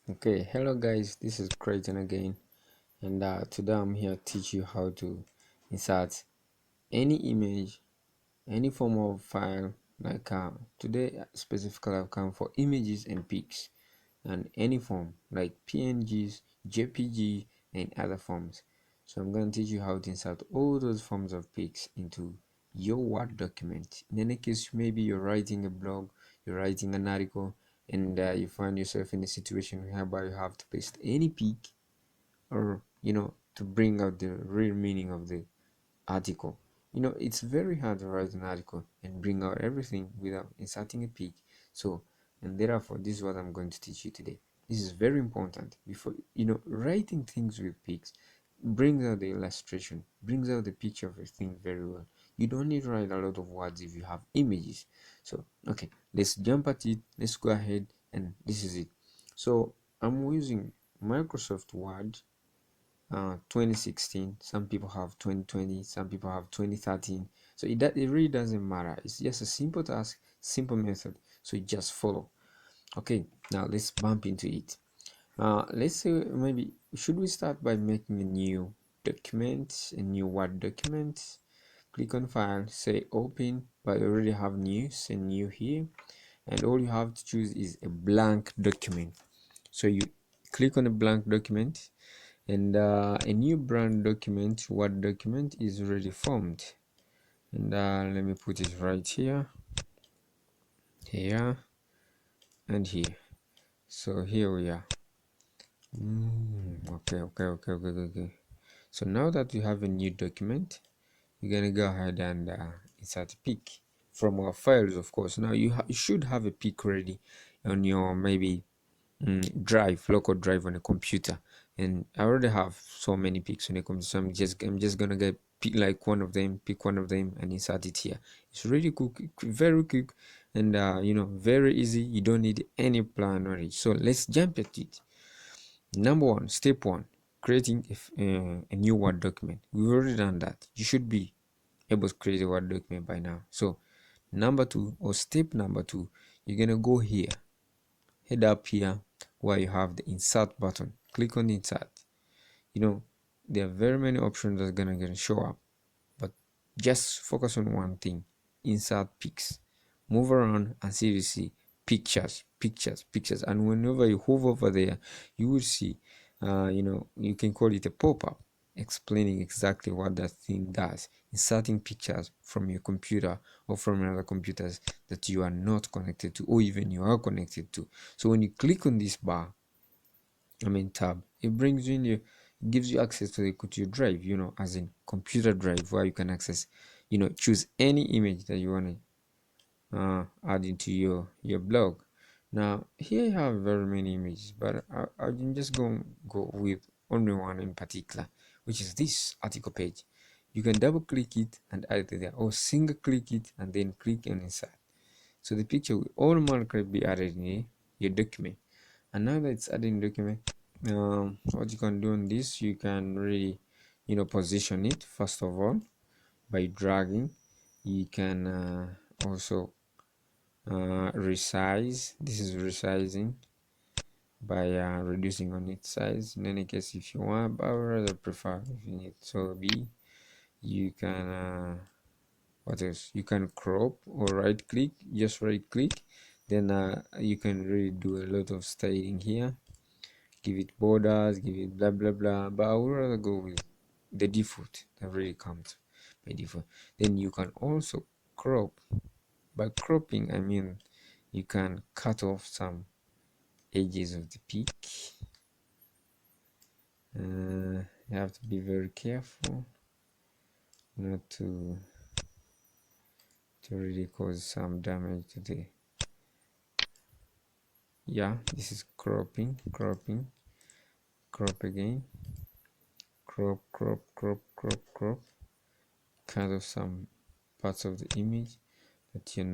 Okay, hello guys, this is Creighton again, and today I'm here to teach you how to insert any image, any form of file. Like today specifically I've come for images and pics, and any form like PNGs, JPG, and other forms. So I'm going to teach you how to insert all those forms of pics into your Word document. In any case, maybe you're writing a blog, you're writing an article, and you find yourself in a situation whereby you have to paste any pic, or to bring out the real meaning of the article. It's very hard to write an article and bring out everything without inserting a pic. So, and therefore, this is what I'm going to teach you today. This is very important. Before, writing things with pics brings out the illustration, brings out the picture of a thing very well. You don't need to write a lot of words if you have images. So, okay, let's jump at it. Let's go ahead, and this is it. So, I'm using Microsoft Word 2016. Some people have 2020, some people have 2013. So it really doesn't matter. It's just a simple task, simple method, so you just follow. Okay, now let's bump into it. Let's say, maybe should we start by making a new document, a new Word document? Click on file, say open, but you already have new, say new here, and all you have to choose is a blank document. So you click on a blank document, and a new brand document, Word document, is already formed. And let me put it right here, here, and here. So here we are. Okay. So now that we have a new document, you're gonna go ahead and insert a pic from our files, of course. Now you should have a pic ready on your maybe local drive on a computer, and I already have so many pics on a computer, so I'm just gonna get pick like one of them, pick one of them and insert it here. It's really quick, very quick, and very easy. You don't need any plan on it. So let's jump at it. Number one, step one, creating a new Word document. We've already done that. You should be able to create a Word document by now. So number two, or step number two, you're gonna go here, head up here where you have the insert button. Click on the insert. There are very many options that are gonna show up, but just focus on one thing: insert pics. Move around and see, you see pictures, and whenever you hover over there, you will see you can call it a pop-up explaining exactly what that thing does, inserting pictures from your computer or from other computers that you are not connected to, or even you are connected to. So when you click on this bar, tab, it brings you in your, gives you access to your drive, as in computer drive, where you can access, choose any image that you want to add into your blog. Now here you have very many images, but I'm just going to go with only one in particular, which is this article page. You can double click it and add it there, or single click it and then click on insert. So the picture will automatically be added in your document. And now that it's added in document, what you can do on this, you can really position it first of all by dragging. You can also resize. This is resizing by reducing on its size. In any case, if you want, but I would rather prefer if you need. So B, you can what else, you can crop or right click, just right click, then you can really do a lot of styling here, give it borders, give it blah blah blah, but I would rather go with the default that really comes by default. Then you can also crop. By cropping, I mean you can cut off some edges of the peak. You have to be very careful not to really cause some damage to the, this is cropping, crop again, crop, cut off some parts of the image that you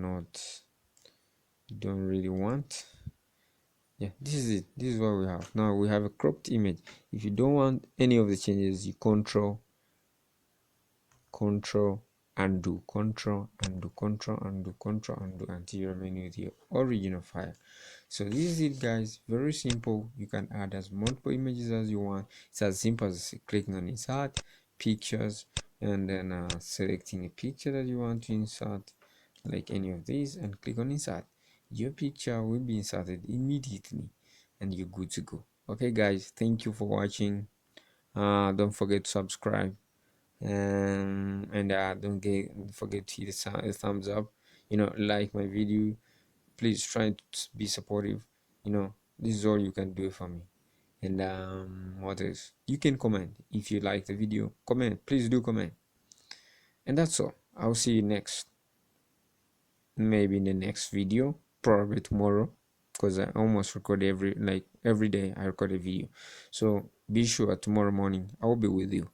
don't really want. This is it. This is what we have. Now we have a cropped image. If you don't want any of the changes, you control undo, control undo, control undo, control undo, until you remain with your original file. So this is it, guys. Very simple. You can add as multiple images as you want. It's as simple as clicking on insert pictures and then selecting a picture that you want to insert, like any of these, and click on insert. Your picture will be inserted immediately and you're good to go. Okay guys, thank you for watching. Don't forget to subscribe, and don't forget to hit the thumbs up, like my video. Please try to be supportive. This is all you can do for me. And what else? You can comment if you like the video. Comment, please do comment. And that's all. I'll see you next, maybe in the next video, probably tomorrow, because I almost record every day I record a video. So be sure tomorrow morning I will be with you.